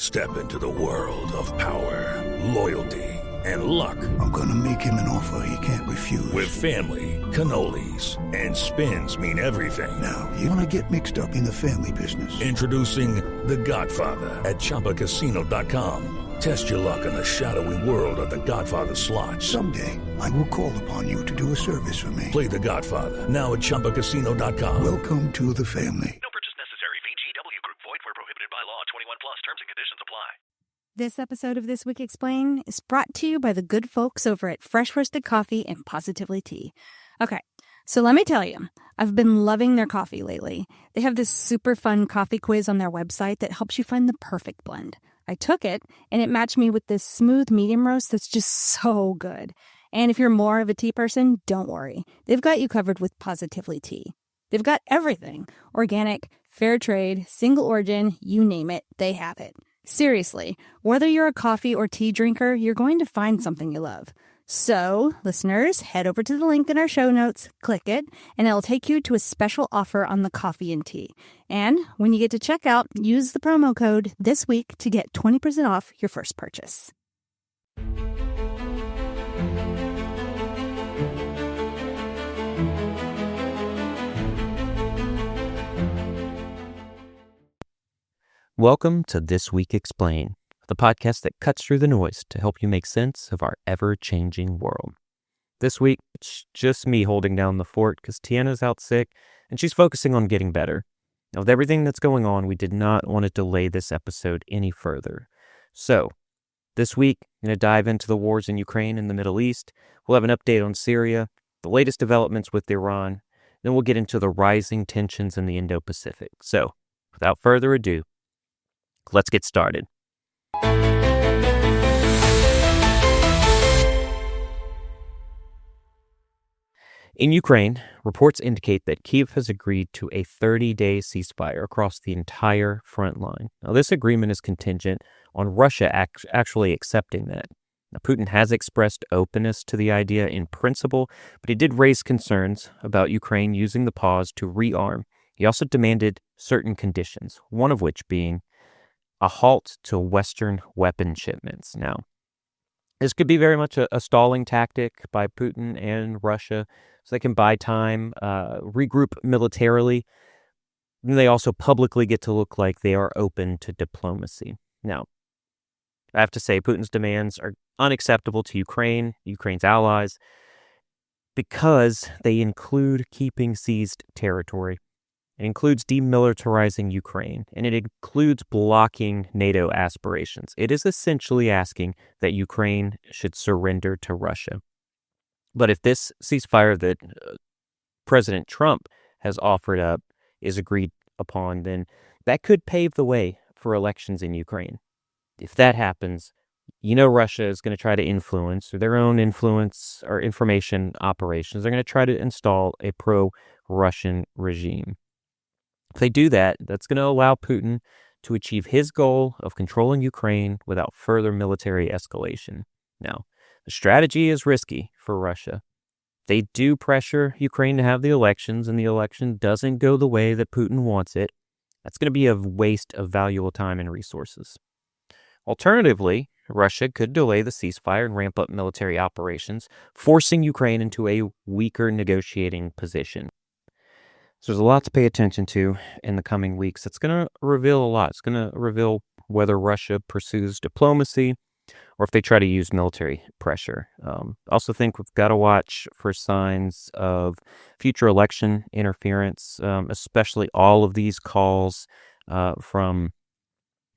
Step into the world of power, loyalty, and luck. I'm gonna make him an offer he can't refuse. With family, cannolis, and spins mean everything. Now, you wanna get mixed up in the family business. Introducing The Godfather at ChumbaCasino.com. Test your luck in the shadowy world of The Godfather slot. Someday, I will call upon you to do a service for me. Play The Godfather now at ChumbaCasino.com. Welcome to the family. No purchase necessary. VGW Group. Void where prohibited by law. 21 plus. Terms and conditions apply. This episode of This Week Explained is brought to you by the good folks over at Fresh Roasted Coffee and Positively Tea. Okay, so let me tell you, I've been loving their coffee lately. They have this super fun coffee quiz on their website that helps you find the perfect blend. I took it, and it matched me with this smooth medium roast that's just so good. And if you're more of a tea person, don't worry. They've got you covered with Positively Tea. They've got everything. Organic, fair trade, single origin, you name it, they have it. Seriously, whether you're a coffee or tea drinker, you're going to find something you love. So, listeners, head over to the link in our show notes, click it, and it'll take you to a special offer on the coffee and tea. And when you get to checkout, use the promo code this week to get 20% off your first purchase. Welcome to This Week Explained, the podcast that cuts through the noise to help you make sense of our ever-changing world. This week, it's just me holding down the fort because Tiana's out sick and she's focusing on getting better. Now, with everything that's going on, we did not want to delay this episode any further. So, this week, I'm going to dive into the wars in Ukraine and the Middle East. We'll have an update on Syria, the latest developments with Iran, then we'll get into the rising tensions in the Indo-Pacific. So, without further ado, let's get started. In Ukraine, reports indicate that Kyiv has agreed to a 30-day ceasefire across the entire front line. Now, this agreement is contingent on Russia actually accepting that. Now, Putin has expressed openness to the idea in principle, but he did raise concerns about Ukraine using the pause to rearm. He also demanded certain conditions, one of which being a halt to Western weapon shipments. Now, this could be very much a stalling tactic by Putin and Russia so they can buy time, regroup militarily. And they also publicly get to look like they are open to diplomacy. Now, I have to say Putin's demands are unacceptable to Ukraine, Ukraine's allies, because they include keeping seized territory. It includes demilitarizing Ukraine, and it includes blocking NATO aspirations. It is essentially asking that Ukraine should surrender to Russia. But if this ceasefire that President Trump has offered up is agreed upon, then that could pave the way for elections in Ukraine. If that happens, you know Russia is going to try to influence, through their own influence or information operations, they're going to try to install a pro-Russian regime. If they do that, that's going to allow Putin to achieve his goal of controlling Ukraine without further military escalation. Now, the strategy is risky for Russia. They do pressure Ukraine to have the elections, and the election doesn't go the way that Putin wants it. That's going to be a waste of valuable time and resources. Alternatively, Russia could delay the ceasefire and ramp up military operations, forcing Ukraine into a weaker negotiating position. So there's a lot to pay attention to in the coming weeks. It's going to reveal a lot. It's going to reveal whether Russia pursues diplomacy or if they try to use military pressure. I also think we've got to watch for signs of future election interference, especially all of these calls from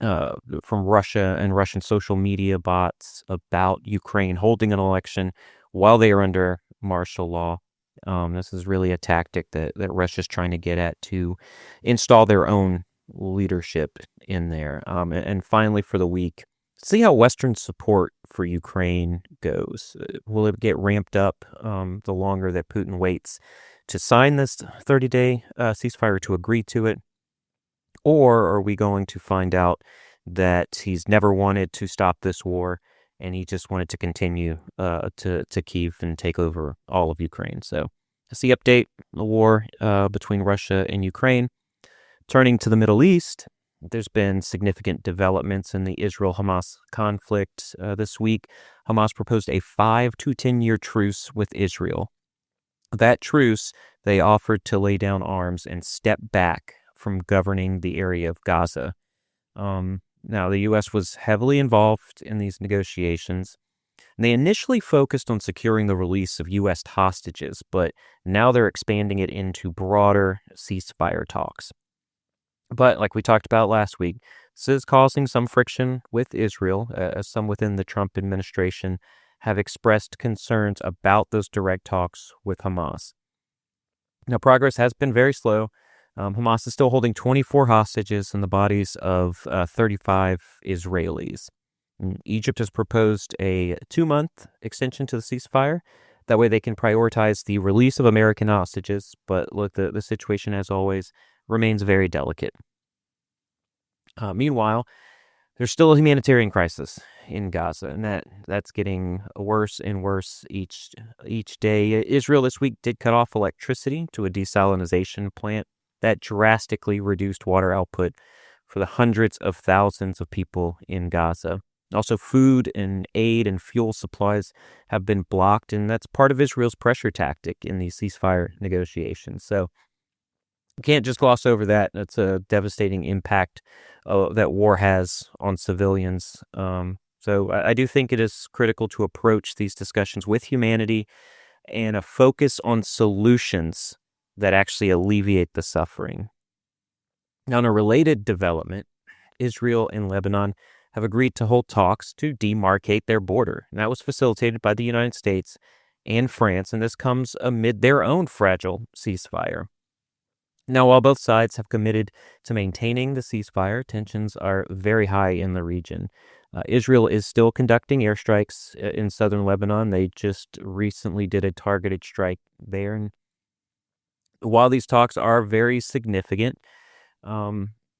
Russia and Russian social media bots about Ukraine holding an election while they are under martial law. This is really a tactic that Russia's trying to get at to install their own leadership in there. And finally, for the week, see how Western support for Ukraine goes. Will it get ramped up the longer that Putin waits to sign this 30-day ceasefire, to agree to it? Or are we going to find out that he's never wanted to stop this war and he just wanted to continue to Kyiv and take over all of Ukraine? So that's the update, the war between Russia and Ukraine. Turning to the Middle East, There's been significant developments in the Israel-Hamas conflict this week. Hamas proposed a 5 to 10-year truce with Israel. That truce, they offered to lay down arms and step back from governing the area of Gaza. Now, the U.S. was heavily involved in these negotiations. And they initially focused on securing the release of U.S. hostages, but now they're expanding it into broader ceasefire talks. But like we talked about last week, this is causing some friction with Israel, as some within the Trump administration have expressed concerns about those direct talks with Hamas. Now, progress has been very slow. Hamas is still holding 24 hostages and the bodies of 35 Israelis. Egypt has proposed a 2-month extension to the ceasefire. That way they can prioritize the release of American hostages. But look, the situation, as always, remains very delicate. Meanwhile, there's still a humanitarian crisis in Gaza, and that's getting worse and worse each day. Israel this week did cut off electricity to a desalination plant. That drastically reduced water output for the hundreds of thousands of people in Gaza. Also, food and aid and fuel supplies have been blocked, and that's part of Israel's pressure tactic in these ceasefire negotiations. So you can't just gloss over that. That's a devastating impact that war has on civilians. So I do think it is critical to approach these discussions with humanity and a focus on solutions that actually alleviate the suffering. Now, in a related development, Israel and Lebanon have agreed to hold talks to demarcate their border. And that was facilitated by the United States and France, and this comes amid their own fragile ceasefire. Now, while both sides have committed to maintaining the ceasefire, tensions are very high in the region. Israel is still conducting airstrikes in southern Lebanon. They just recently did a targeted strike there. And while these talks are very significant,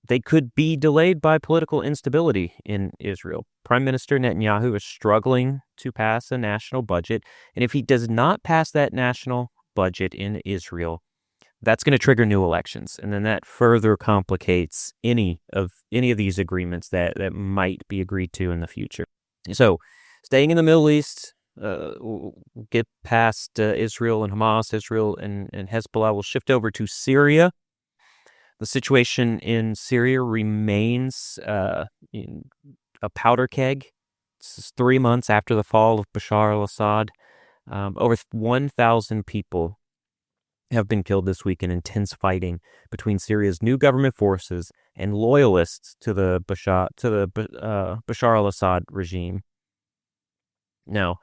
they could be delayed by political instability in Israel. Prime Minister Netanyahu is struggling to pass a national budget, and if he does not pass that national budget in Israel, that's going to trigger new elections, and then that further complicates any of these agreements that might be agreed to in the future. So, staying in the Middle East, get past Israel and Hamas, Israel and Hezbollah. We'll shift over to Syria. The situation in Syria remains in a powder keg. This is 3 months after the fall of Bashar al-Assad. Over 1,000 people have been killed this week in intense fighting between Syria's new government forces and loyalists to the Bashar al-Assad regime. Now,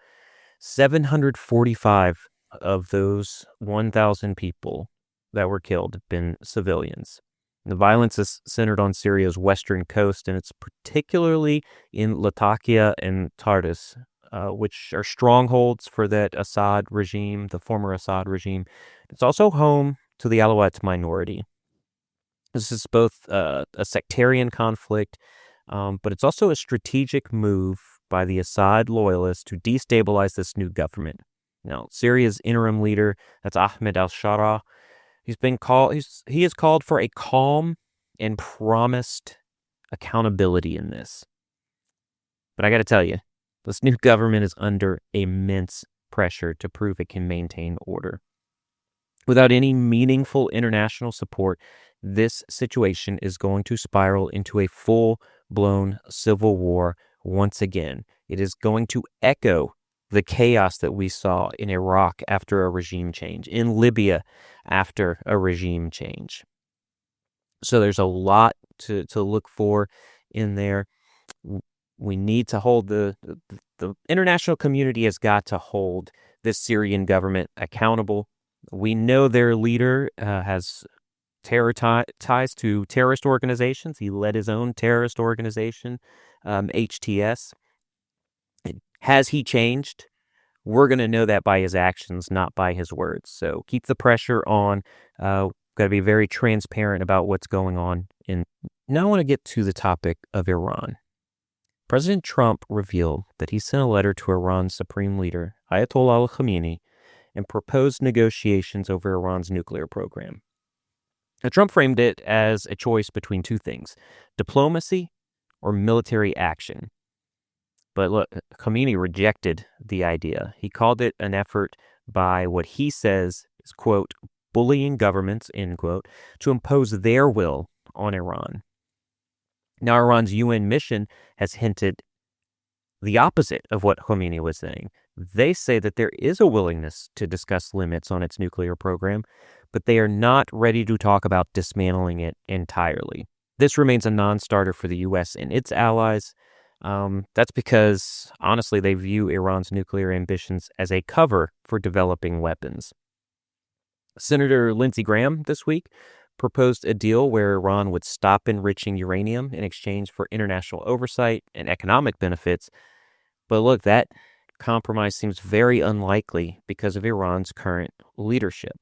745 of those 1,000 people that were killed have been civilians. The violence is centered on Syria's western coast, and it's particularly in Latakia and Tartus, which are strongholds for that Assad regime, the former Assad regime. It's also home to the Alawite minority. This is both a sectarian conflict, but it's also a strategic move by the Assad loyalists to destabilize this new government. Now, Syria's interim leader, that's Ahmed al-Shara, he has called for a calm and promised accountability in this. But I got to tell you, this new government is under immense pressure to prove it can maintain order. Without any meaningful international support, this situation is going to spiral into a full-blown civil war once again. It is going to echo the chaos that we saw in Iraq after a regime change, in Libya after a regime change. So there's a lot to look for in there. We need to hold the international community has got to hold this Syrian government accountable. We know their leader has terror ties to terrorist organizations. He led his own terrorist organization, HTS. Has he changed? We're going to know that by his actions, not by his words. So keep the pressure on. Got to be very transparent about what's going on. And now I want to get to the topic of Iran. President Trump revealed that he sent a letter to Iran's supreme leader, Ayatollah Ali Khamenei, and proposed negotiations over Iran's nuclear program. Now, Trump framed it as a choice between two things: diplomacy or military action. But look, Khomeini rejected the idea. He called it an effort by what he says is, quote, bullying governments, end quote, to impose their will on Iran. Now, Iran's UN mission has hinted the opposite of what Khomeini was saying. They say that there is a willingness to discuss limits on its nuclear program, but they are not ready to talk about dismantling it entirely. This remains a non-starter for the U.S. and its allies. That's because, honestly, they view Iran's nuclear ambitions as a cover for developing weapons. Senator Lindsey Graham this week proposed a deal where Iran would stop enriching uranium in exchange for international oversight and economic benefits. But look, that compromise seems very unlikely because of Iran's current leadership.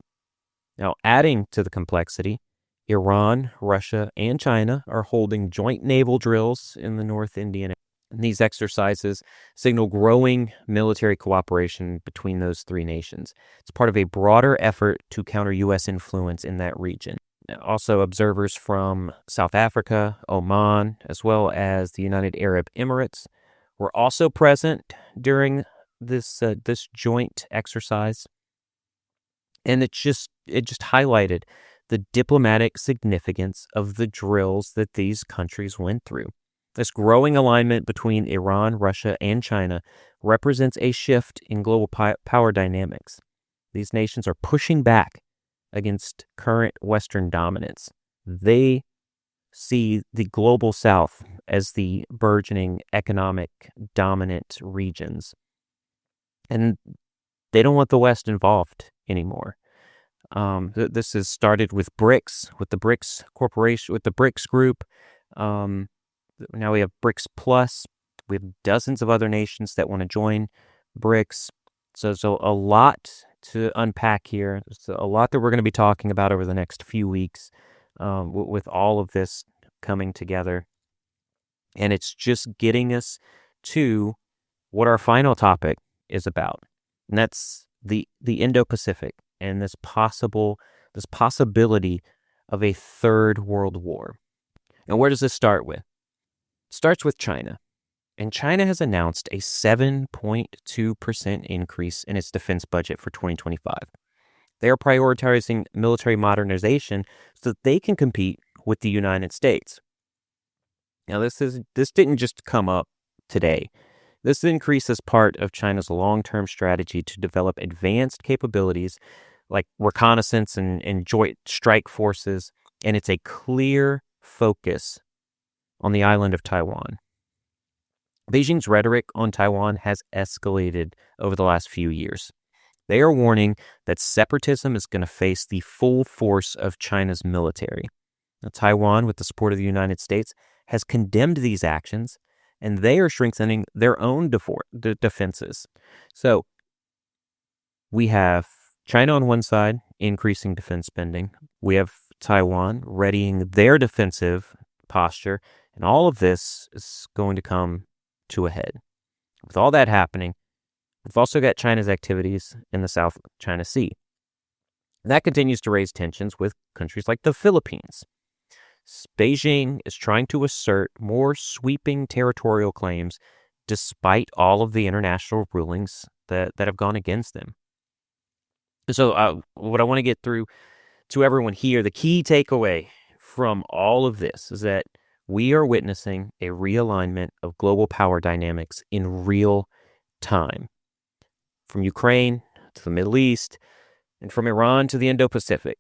Now, adding to the complexity, Iran, Russia, and China are holding joint naval drills in the North Indian. And these exercises signal growing military cooperation between those three nations. It's part of a broader effort to counter U.S. influence in that region. Also, observers from South Africa, Oman, as well as the United Arab Emirates were also present during this joint exercise. And it just highlighted the diplomatic significance of the drills that these countries went through. This growing alignment between Iran, Russia, and China represents a shift in global power dynamics. These nations are pushing back against current Western dominance. They see the global South as the burgeoning economic dominant regions. And they don't want the West involved anymore. This has started with BRICS, with the BRICS Corporation, with the BRICS group. Now we have BRICS Plus. We have dozens of other nations that want to join BRICS. So a lot to unpack here. There's a lot that we're going to be talking about over the next few weeks with all of this coming together. And it's just getting us to what our final topic is about. And that's the Indo-Pacific and this possibility of a third world war. And where does this start with? It starts with China. And China has announced a 7.2% increase in its defense budget for 2025. They are prioritizing military modernization so that they can compete with the United States. Now, this didn't just come up today. This increase is part of China's long-term strategy to develop advanced capabilities like reconnaissance and joint strike forces, and it's a clear focus on the island of Taiwan. Beijing's rhetoric on Taiwan has escalated over the last few years. They are warning that separatism is going to face the full force of China's military. Now, Taiwan, with the support of the United States, has condemned these actions, and they are strengthening their own defenses. So we have China on one side, increasing defense spending. We have Taiwan readying their defensive posture, and all of this is going to come to a head. With all that happening, we've also got China's activities in the South China Sea. That continues to raise tensions with countries like the Philippines. Beijing is trying to assert more sweeping territorial claims despite all of the international rulings that have gone against them. So what I want to get through to everyone here, the key takeaway from all of this is that we are witnessing a realignment of global power dynamics in real time. From Ukraine to the Middle East, and from Iran to the Indo-Pacific.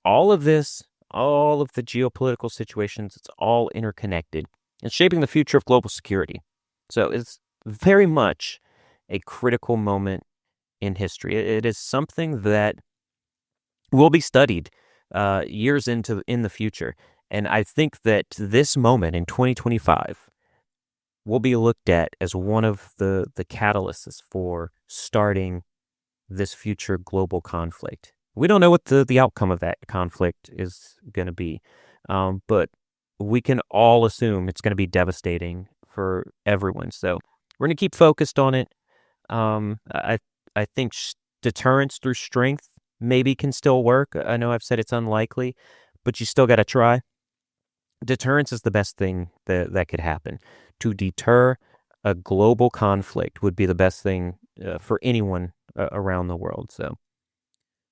All of this, all of the geopolitical situations, it's all interconnected and shaping the future of global security. So it's very much a critical moment in history. It is something that will be studied years in the future. And I think that this moment in 2025 will be looked at as one of the catalysts for starting this future global conflict. We don't know what the outcome of that conflict is going to be, but we can all assume it's going to be devastating for everyone. So we're going to keep focused on it. I think deterrence through strength maybe can still work. I know I've said it's unlikely, but you still got to try. Deterrence is the best thing that could happen. To deter a global conflict would be the best thing for anyone around the world. So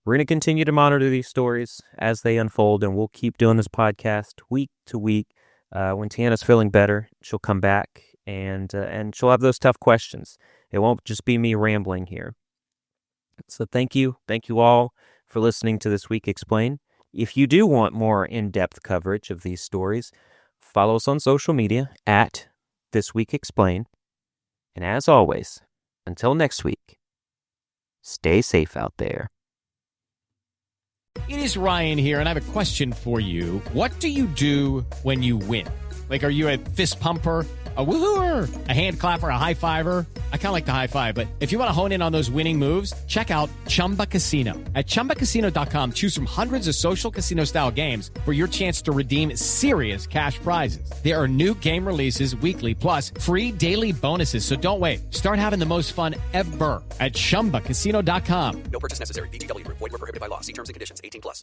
we're going to continue to monitor these stories as they unfold, and we'll keep doing this podcast week to week. When Tiana's feeling better, she'll come back and she'll have those tough questions. It won't just be me rambling here. So thank you all for listening to This Week Explain. If you do want more in-depth coverage of these stories, follow us on social media at This Week Explain. And as always, until next week, stay safe out there. It is Ryan here, and I have a question for you. What do you do when you win? Like, are you a fist pumper, a woo-hooer, a hand clapper, a high-fiver? I kind of like the high-five, but if you want to hone in on those winning moves, check out Chumba Casino. At ChumbaCasino.com, choose from hundreds of social casino-style games for your chance to redeem serious cash prizes. There are new game releases weekly, plus free daily bonuses, so don't wait. Start having the most fun ever at ChumbaCasino.com. No purchase necessary. VGW Group. Void where prohibited by law. See terms and conditions. 18+.